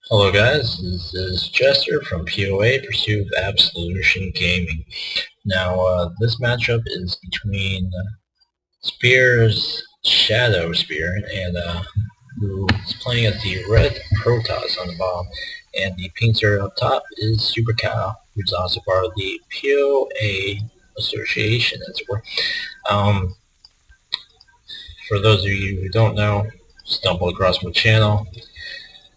Hello guys, this is Chester from POA, Pursuit of Absolution Gaming. Now, this matchup is between Spear's Shadowsphere and who is playing as the red Protoss on the bottom, and the pink turret up top is Supahkyle, who's also part of the POA Association, as it were. For those of you who don't know, stumbled across my channel,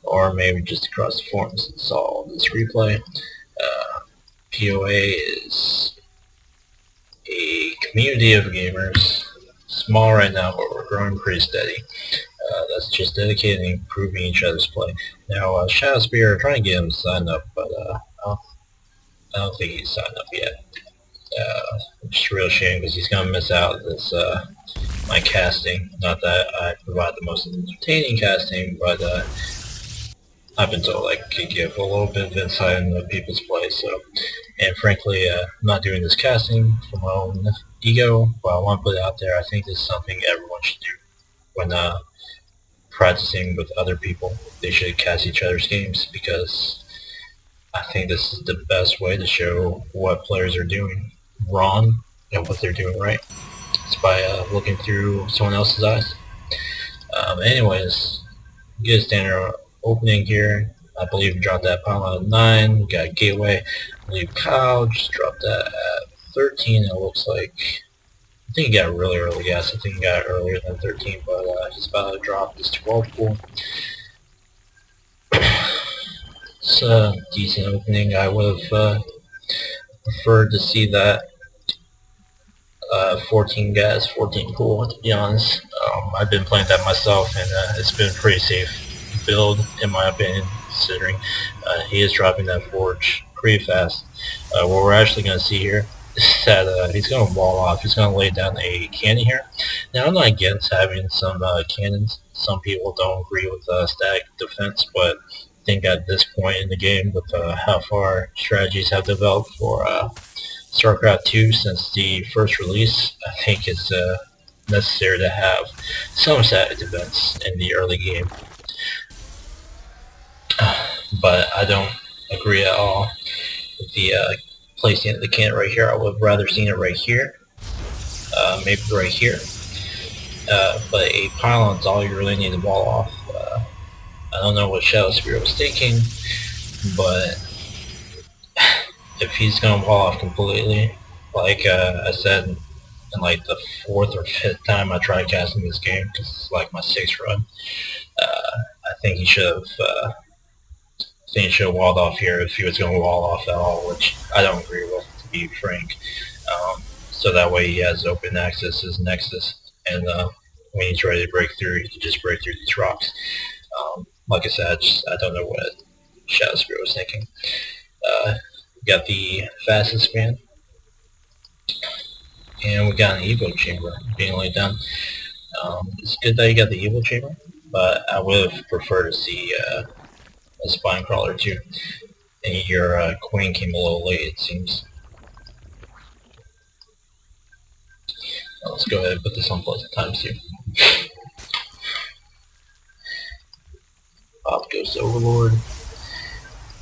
or maybe just across the forums and saw this replay. POA is a community of gamers, small right now, but we're growing pretty steady. That's just dedicated to improving each other's play. Now, Shadowsphere, I'm trying to get him signed up, but I don't think he's signed up yet. Which is a real shame because he's going to miss out this my casting. Not that I provide the most entertaining casting, but I've been told I could give a little bit of insight into people's play. So, and frankly, I'm not doing this casting for my own ego, but I want to put it out there. I think this is something everyone should do when practicing with other people. They should cast each other's games because I think this is the best way to show what players are doing wrong and what they're doing right. It's by looking through someone else's eyes. Anyways, get a standard opening here. I believe we dropped that pylon at 9. We got gateway. I believe Kyle just dropped that at 13. It looks like. I think he got really early gas. I think he got earlier than 13, but he's about to drop his 12 pool. It's a decent opening. I would have preferred to see that 14 gas, 14 pool, to be honest. I've been playing that myself, and it's been pretty safe build, in my opinion, considering he is dropping that forge pretty fast. What we're actually going to see here is that he's going to wall off. He's going to lay down a cannon here. Now, I'm not against having some cannons. Some people don't agree with static defense, but I think at this point in the game, with how far strategies have developed for Starcraft II since the first release, I think it's necessary to have some static defense in the early game. But I don't agree at all with the placing of the cannon right here. I would have rather seen it right here, maybe right here. But a pylon's all you really need to wall off. I don't know what Shadowsphere was thinking, but if he's going to wall off completely, like I said in like the 4th or 5th time I tried casting this game, because it's like my 6th run, I think he should have walled off here if he was going to wall off at all, which I don't agree with, to be frank. So that way he has open access to his nexus, and when he's ready to break through, he can just break through these rocks. Like I said, I don't know what Shadowsphere was thinking. We got the fastest span, and we got an Evo chamber being laid down. It's good that you got the Evo chamber, but I would have preferred to see a spine crawler too. And your queen came a little late, it seems. Let's go ahead and put this on pleasant times too. Pop goes to Overlord.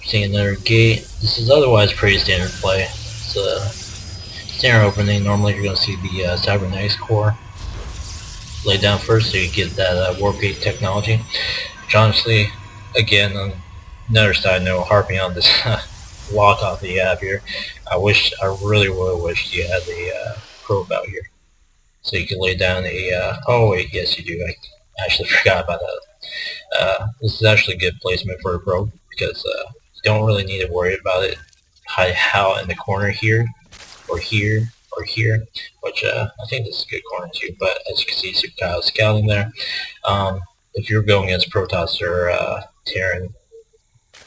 Seeing another gate. This is otherwise pretty standard play. It's a standard opening. Normally you're going to see the cybernetics core laid down first, so you get that warp gate technology. Which honestly, again, on another side note, harping on this lock off that you have here, I really would have wished you had a probe out here, so you could lay down a. Oh wait, yes you do. I actually forgot about that. This is actually good placement for a probe because you don't really need to worry about it how in the corner here, or here, or here, which I think this is a good corner too, but as you can see, Supahkyle scouting there. If you're going against Protoss or Terran,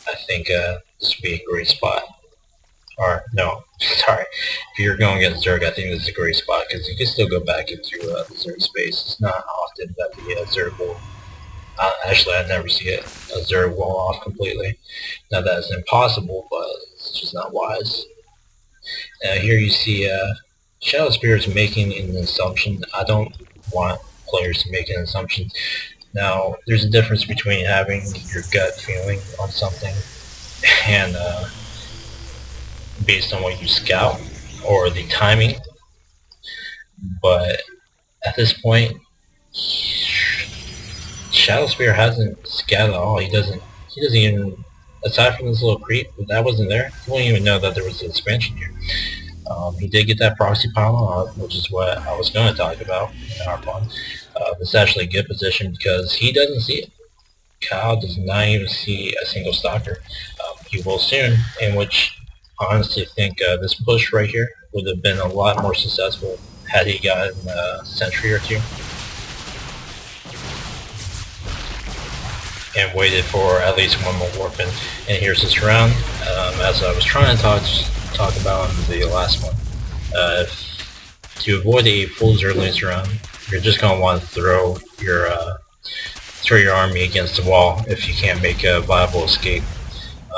I think this would be a great spot. Or, no, sorry, if you're going against Zerg, I think this is a great spot, because you can still go back into the Zerg space. It's not often that the Zerg will, actually I never see it, a Zerg wall off completely. Not that it's impossible, but it's just not wise. Here you see Shadowsphere is making an assumption. I don't want players to make an assumption. Now, there's a difference between having your gut feeling on something and based on what you scout or the timing, but at this point, Shadowsphere hasn't scouted at all. He doesn't even, aside from this little creep, if that wasn't there, he wouldn't even know that there was an expansion here. He did get that proxy pylon, which is what I was going to talk about in our pod. This is actually a good position because he doesn't see it. Kyle does not even see a single stalker. He will soon, in which I honestly think this push right here would have been a lot more successful had he gotten a sentry or two and waited for at least one more warp in. And here's this round, as I was trying to talk about in the last one. To avoid a full Zerglings round, you're just going to want to throw your army against the wall if you can't make a viable escape.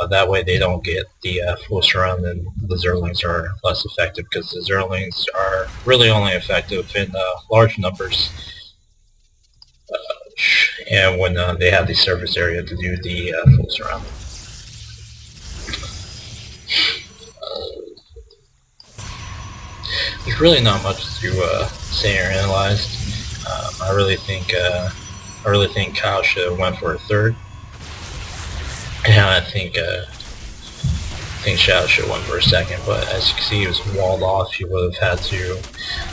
That way they don't get the full surround and the Zerglings are less effective, because the Zerglings are really only effective in large numbers and when they have the surface area to do the full surround. There's really not much to say or analyze. I really think Kyle should have went for a third, and I think Shadow should have went for a second. But as you can see, he was walled off. He would have had to,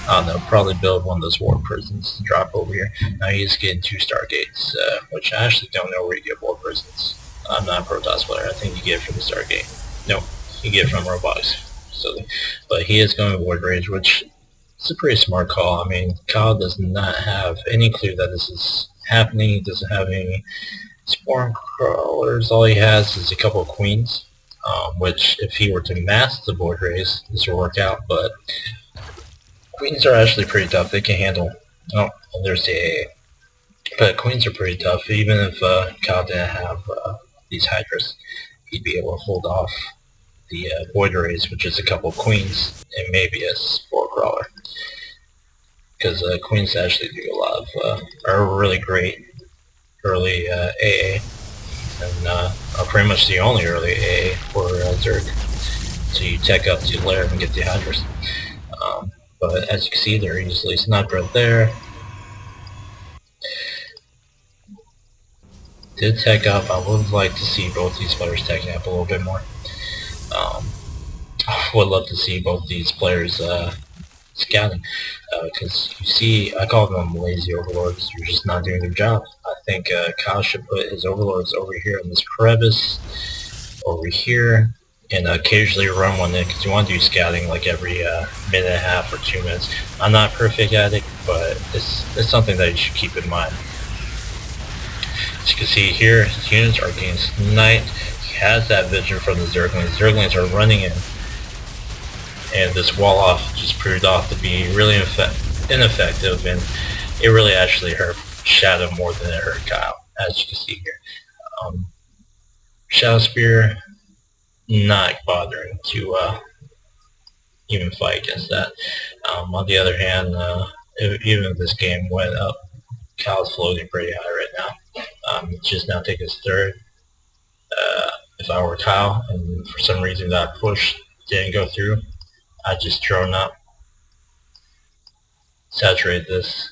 I don't know, probably build one of those war prisons to drop over here. Now he's getting 2 Stargates, which I actually don't know where you get war prisons. I'm not a Protoss player. I think you get it from the Stargate. No, you get it from robotics. So, but he is going to Void Rage, which is a pretty smart call. I mean, Kyle does not have any clue that this is happening. He doesn't have any spawn crawlers. All he has is a couple of queens, which if he were to mass the Void Rays, this would work out, but queens are actually pretty tough. They can handle, oh, and there's the AA. But queens are pretty tough. Even if Kyle didn't have these Hydras, he'd be able to hold off the Void Rays, which is a couple queens, and maybe a Spore Crawler. Because queens actually do a lot of, are really great early AA, and are pretty much the only early AA for Zerg. So you tech up to lair and get the Hydras. But as you can see, they're easily sniped right there. Did tech up. I would like to see both these players teching up a little bit more. Would love to see both these players scouting, because you see, I call them lazy overlords. You're just not doing their job. I think Kyle should put his overlords over here in this crevice, over here, and occasionally run one in, because you want to do scouting like every minute and a half or 2 minutes. I'm not perfect at it, but it's something that you should keep in mind. As you can see here, his units are getting sniped. He has that vision from the Zerglings. Zerglings are running in, and this wall off just proved off to be really ineffective, and it really actually hurt Shadow more than it hurt Kyle, as you can see here. Shadowsphere not bothering to even fight against that. On the other hand, even if this game went up, Kyle's floating pretty high right now. Just now take his third. If I were Kyle and for some reason that push didn't go through, I'd just drone up, saturate this,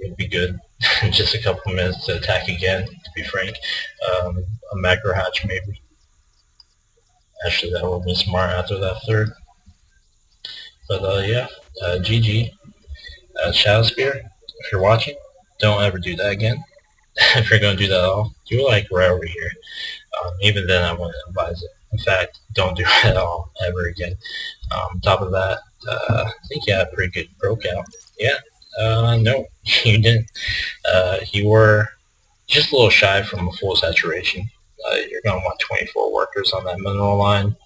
it'd be good. Just a couple of minutes to attack again, to be frank. A macro hatch maybe. Actually, that would be smart after that third. But yeah, GG. Shadowsphere, if you're watching, don't ever do that again. If you're going to do that at all, do it like right over here. Even then, I wouldn't advise it. In fact, don't do it at all, ever again. On top of that, I think you had a pretty good broke out. Yeah, no, you didn't. You were just a little shy from a full saturation. You're going to want 24 workers on that mineral line.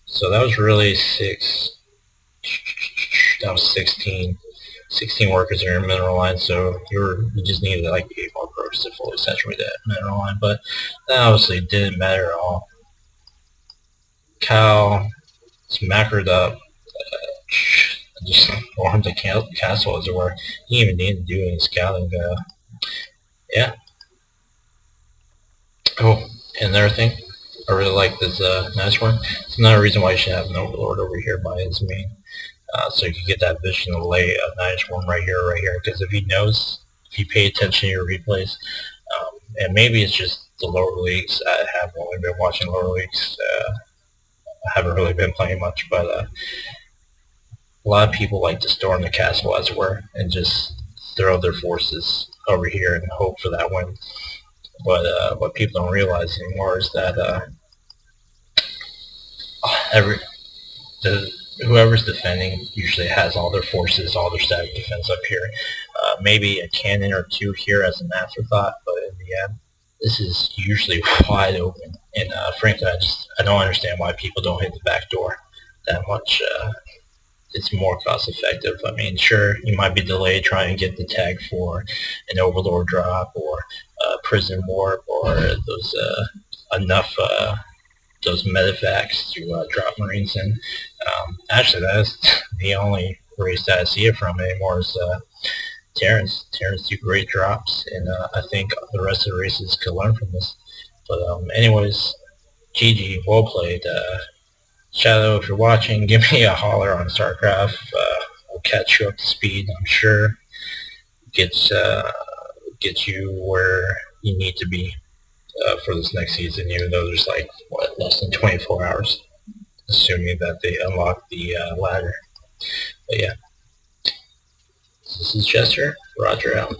So that was really 16 workers in your mineral line, so you just needed like 8 more workers to fully saturate that mineral line, but that obviously didn't matter at all. Kyle is macroed up, just formed a castle as it were. He didn't even need to do any scouting. Yeah. Oh, and another thing, I really like this nice one. It's another reason why you should have an Overlord over here by his main. So you can get that vision of lay a nice one right here, because if he knows, if you pay attention to your replays, and maybe it's just the lower leagues. I have only been watching lower leagues. I haven't really been playing much, but a lot of people like to storm the castle, as it were, and just throw their forces over here and hope for that win. But what people don't realize anymore is that every the whoever's defending usually has all their forces, all their static defense up here. Maybe a cannon or two here as an afterthought, but in the end, this is usually wide open. And frankly, I don't understand why people don't hit the back door that much. It's more cost effective. I mean, sure, you might be delayed trying to get the tag for an Overlord drop or Prison Warp or those enough those medevacts to drop Marines in. Actually, that's the only race that I see it from anymore is Terrans. Terrans do great drops, and I think the rest of the races could learn from this. But anyways, GG, well played. Shadow, if you're watching, give me a holler on StarCraft. I'll catch you up to speed, I'm sure. Get you where you need to be for this next season, even though there's like, what, less than 24 hours, assuming that they unlock the ladder. But yeah, this is Chester. Roger out.